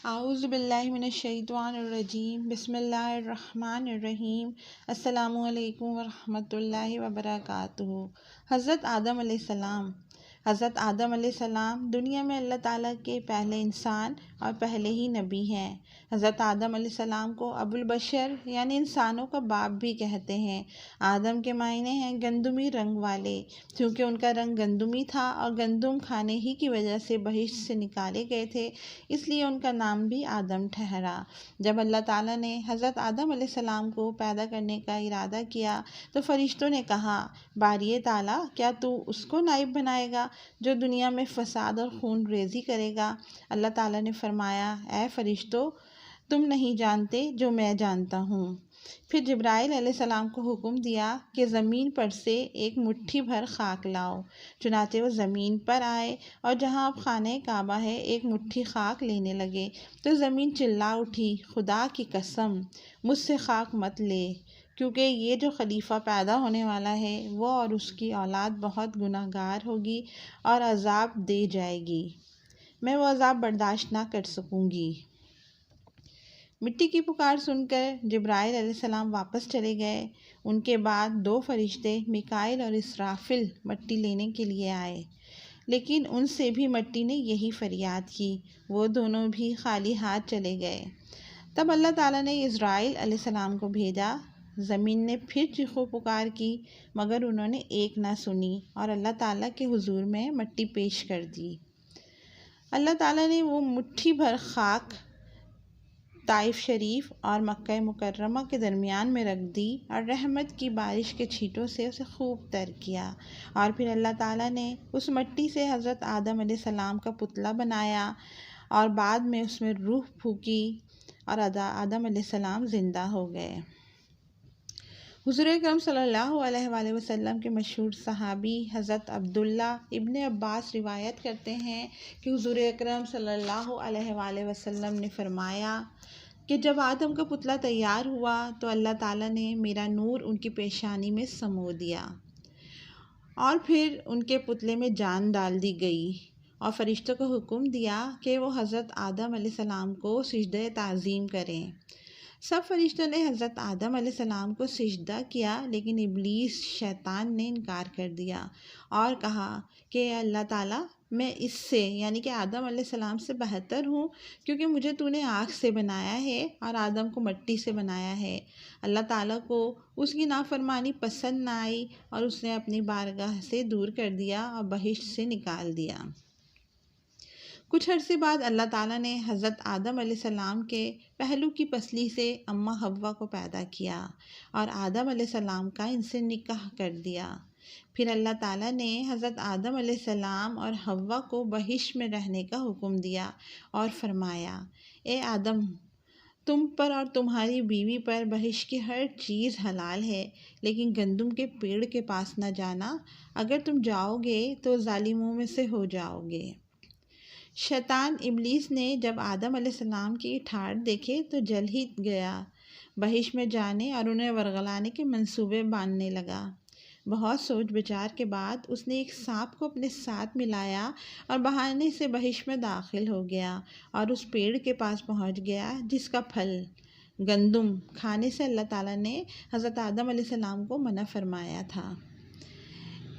اعوذ باللہ من الشیطان الرجیم، بسم اللہ الرحمن الرحیم۔ السلام علیکم ورحمۃ اللہ وبرکاتہ۔ حضرت آدم علیہ السلام۔ حضرت آدم علیہ السلام دنیا میں اللہ تعالیٰ کے پہلے انسان اور پہلے ہی نبی ہیں۔ حضرت آدم علیہ السلام کو ابو البشر یعنی انسانوں کا باپ بھی کہتے ہیں۔ آدم کے معنی ہیں گندمی رنگ والے، کیونکہ ان کا رنگ گندمی تھا اور گندم کھانے ہی کی وجہ سے بہشت سے نکالے گئے تھے، اس لیے ان کا نام بھی آدم ٹھہرا۔ جب اللہ تعالیٰ نے حضرت آدم علیہ السلام کو پیدا کرنے کا ارادہ کیا تو فرشتوں نے کہا، باری تعالیٰ، کیا تو اس کو نائب بنائے گا جو دنیا میں فساد اور خون ریزی کرے گا؟ اللہ تعالیٰ نے فرمایا، اے فرشتوں، تم نہیں جانتے جو میں جانتا ہوں۔ پھر جبرائیل علیہ السلام کو حکم دیا کہ زمین پر سے ایک مٹھی بھر خاک لاؤ۔ چنانچہ وہ زمین پر آئے اور جہاں اب خانہ کعبہ ہے ایک مٹھی خاک لینے لگے تو زمین چلا اٹھی، خدا کی قسم، مجھ سے خاک مت لے، کیونکہ یہ جو خلیفہ پیدا ہونے والا ہے وہ اور اس کی اولاد بہت گناہ گار ہوگی اور عذاب دے جائے گی، میں وہ عذاب برداشت نہ کر سکوں گی۔ مٹی کی پکار سن کر جبرائیل علیہ السلام واپس چلے گئے۔ ان کے بعد دو فرشتے میکائیل اور اسرافیل مٹی لینے کے لیے آئے، لیکن ان سے بھی مٹی نے یہی فریاد کی، وہ دونوں بھی خالی ہاتھ چلے گئے۔ تب اللہ تعالیٰ نے اسرائیل علیہ السلام کو بھیجا۔ زمین نے پھر چیخو پکار کی، مگر انہوں نے ایک نہ سنی اور اللہ تعالیٰ کے حضور میں مٹی پیش کر دی۔ اللہ تعالیٰ نے وہ مٹھی بھر خاک طائف شریف اور مکہ مکرمہ کے درمیان میں رکھ دی اور رحمت کی بارش کے چھینٹوں سے اسے خوب تر کیا، اور پھر اللہ تعالیٰ نے اس مٹی سے حضرت آدم علیہ السلام کا پتلا بنایا اور بعد میں اس میں روح پھونکی اور آدم علیہ السلام زندہ ہو گئے۔ حضور اکرم صلی اللہ علیہ وآلہ وسلم کے مشہور صحابی حضرت عبداللہ ابن عباس روایت کرتے ہیں کہ حضور اکرم صلی اللہ علیہ وآلہ وسلم نے فرمایا کہ جب آدم کا پتلا تیار ہوا تو اللہ تعالیٰ نے میرا نور ان کی پیشانی میں سمو دیا، اور پھر ان کے پتلے میں جان ڈال دی گئی اور فرشتوں کو حکم دیا کہ وہ حضرت آدم علیہ السلام کو سجدہ تعظیم کریں۔ سب فرشتوں نے حضرت آدم علیہ السلام کو سجدہ کیا، لیکن ابلیس شیطان نے انکار کر دیا اور کہا کہ اے اللہ تعالیٰ، میں اس سے یعنی کہ آدم علیہ السلام سے بہتر ہوں، کیونکہ مجھے تو نے آگ سے بنایا ہے اور آدم کو مٹی سے بنایا ہے۔ اللہ تعالیٰ کو اس کی نافرمانی پسند نہ آئی اور اس نے اپنی بارگاہ سے دور کر دیا اور بہشت سے نکال دیا۔ کچھ عرصے بعد اللہ تعالیٰ نے حضرت آدم علیہ السلام کے پہلو کی پسلی سے اماں حوا کو پیدا کیا اور آدم علیہ السلام کا ان سے نکاح کر دیا۔ پھر اللہ تعالیٰ نے حضرت آدم علیہ السلام اور حوا کو بہشت میں رہنے کا حکم دیا اور فرمایا، اے آدم، تم پر اور تمہاری بیوی پر بہشت کی ہر چیز حلال ہے، لیکن گندم کے پیڑ کے پاس نہ جانا، اگر تم جاؤ گے تو ظالموں میں سے ہو جاؤ گے۔ شیطان ابلیس نے جب آدم علیہ السلام کی ٹھاٹ دیکھے تو جل ہی گیا، بہشت میں جانے اور انہیں ورگلانے کے منصوبے باندھنے لگا۔ بہت سوچ بچار کے بعد اس نے ایک سانپ کو اپنے ساتھ ملایا اور بہانے سے بہشت میں داخل ہو گیا اور اس پیڑ کے پاس پہنچ گیا جس کا پھل گندم کھانے سے اللہ تعالیٰ نے حضرت آدم علیہ السلام کو منع فرمایا تھا۔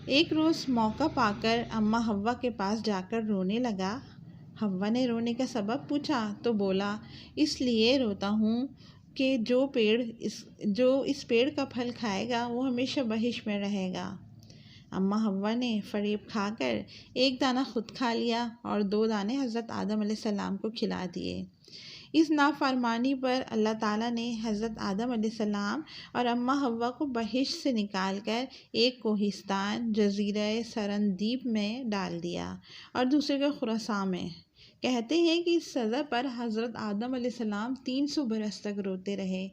ایک روز موقع پا کر اماں حوا کے پاس جا کر رونے لگا۔ حوا نے رونے کا سبب پوچھا تو بولا، اس لیے روتا ہوں کہ جو اس پیڑ کا پھل کھائے گا وہ ہمیشہ بہشت میں رہے گا۔ اماں حوا نے فریب کھا کر ایک دانہ خود کھا لیا اور 2 دانے حضرت آدم علیہ السلام کو کھلا دیے۔ اس نافرمانی پر اللہ تعالیٰ نے حضرت آدم علیہ السلام اور اماں حوا کو بہشت سے نکال کر ایک کوہستان جزیرہ سرندیب میں ڈال دیا اور دوسرے کو خراساں میں۔ کہتے ہیں کہ اس سزا پر حضرت آدم علیہ السلام 300 برس تک روتے رہے۔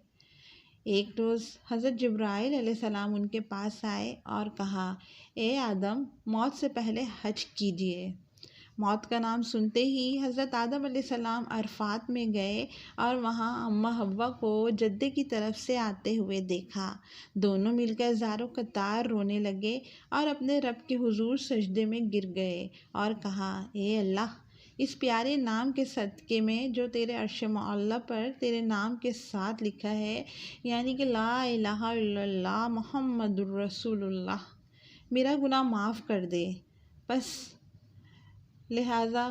ایک روز حضرت جبرائیل علیہ السلام ان کے پاس آئے اور کہا، اے آدم، موت سے پہلے حج کیجیے۔ موت کا نام سنتے ہی حضرت آدم علیہ السلام عرفات میں گئے اور وہاں اماں حوا کو جدے کی طرف سے آتے ہوئے دیکھا۔ دونوں مل کر زاروں قطار رونے لگے اور اپنے رب کے حضور سجدے میں گر گئے اور کہا، اے اللہ، اس پیارے نام کے صدقے میں جو تیرے عرش معلی پر تیرے نام کے ساتھ لکھا ہے، یعنی کہ لا الہ الا اللہ محمد الرسول اللہ، میرا گناہ معاف کر دے۔ بس لہٰذا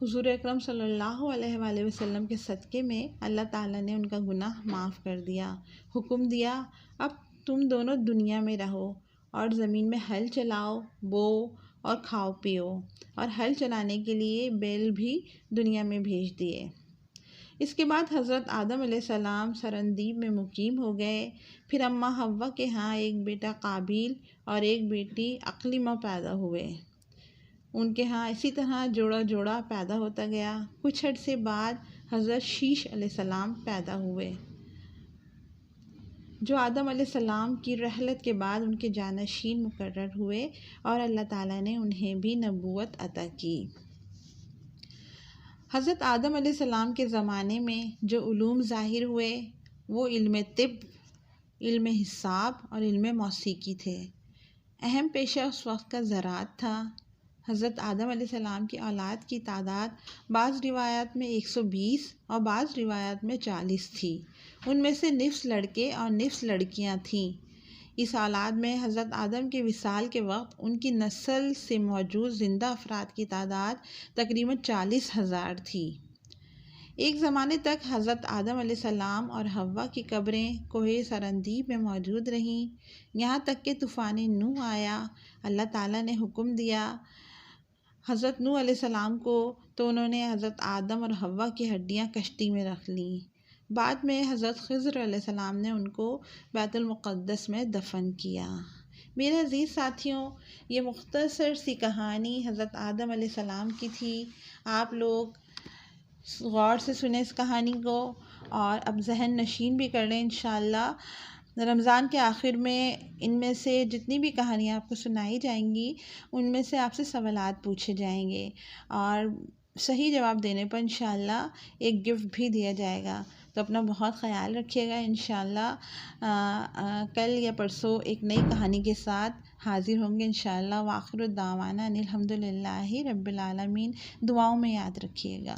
حضور اکرم صلی اللہ علیہ وآلہ وسلم کے صدقے میں اللہ تعالیٰ نے ان کا گناہ معاف کر دیا، حکم دیا اب تم دونوں دنیا میں رہو اور زمین میں ہل چلاؤ، بو اور کھاؤ پیو، اور ہل چلانے کے لیے بیل بھی دنیا میں بھیج دیے۔ اس کے بعد حضرت آدم علیہ السلام سرندیب میں مقیم ہو گئے۔ پھر اماں حوا کے ہاں ایک بیٹا قابیل اور ایک بیٹی عقلیمہ پیدا ہوئے۔ ان کے ہاں اسی طرح جوڑا جوڑا پیدا ہوتا گیا۔ کچھ عرصے بعد حضرت شیش علیہ السلام پیدا ہوئے، جو آدم علیہ السلام کی رحلت کے بعد ان کے جانشین مقرر ہوئے، اور اللہ تعالیٰ نے انہیں بھی نبوت عطا کی۔ حضرت آدم علیہ السلام کے زمانے میں جو علوم ظاہر ہوئے وہ علم طب، علم حساب اور علم موسیقی تھے۔ اہم پیشہ اس وقت کا زراعت تھا۔ حضرت آدم علیہ السلام کی اولاد کی تعداد بعض روایات میں 120 اور بعض روایات میں 40 تھی۔ ان میں سے نصف لڑکے اور نصف لڑکیاں تھیں۔ اس اولاد میں حضرت آدم کے وصال کے وقت ان کی نسل سے موجود زندہ افراد کی تعداد تقریباً 40,000 تھی۔ ایک زمانے تک حضرت آدم علیہ السلام اور حوا کی قبریں کوہ سرندیب میں موجود رہیں، یہاں تک کہ طوفان نوح آیا۔ اللہ تعالیٰ نے حکم دیا حضرت نوح علیہ السلام کو، تو انہوں نے حضرت آدم اور حوا کی ہڈیاں کشتی میں رکھ لیں۔ بعد میں حضرت خضر علیہ السلام نے ان کو بیت المقدس میں دفن کیا۔ میرے عزیز ساتھیوں، یہ مختصر سی کہانی حضرت آدم علیہ السلام کی تھی۔ آپ لوگ غور سے سنیں اس کہانی کو اور اب ذہن نشین بھی کر لیں انشاءاللہ۔ رمضان کے آخر میں ان میں سے جتنی بھی کہانیاں آپ کو سنائی جائیں گی ان میں سے آپ سے سوالات پوچھے جائیں گے، اور صحیح جواب دینے پر انشاءاللہ ایک گفٹ بھی دیا جائے گا۔ تو اپنا بہت خیال رکھیے گا۔ انشاءاللہ کل یا پرسوں ایک نئی کہانی کے ساتھ حاضر ہوں گے انشاءاللہ۔ وآخر الدعوانا ان الحمد للہ رب العالمین۔ دعاؤں میں یاد رکھیے گا۔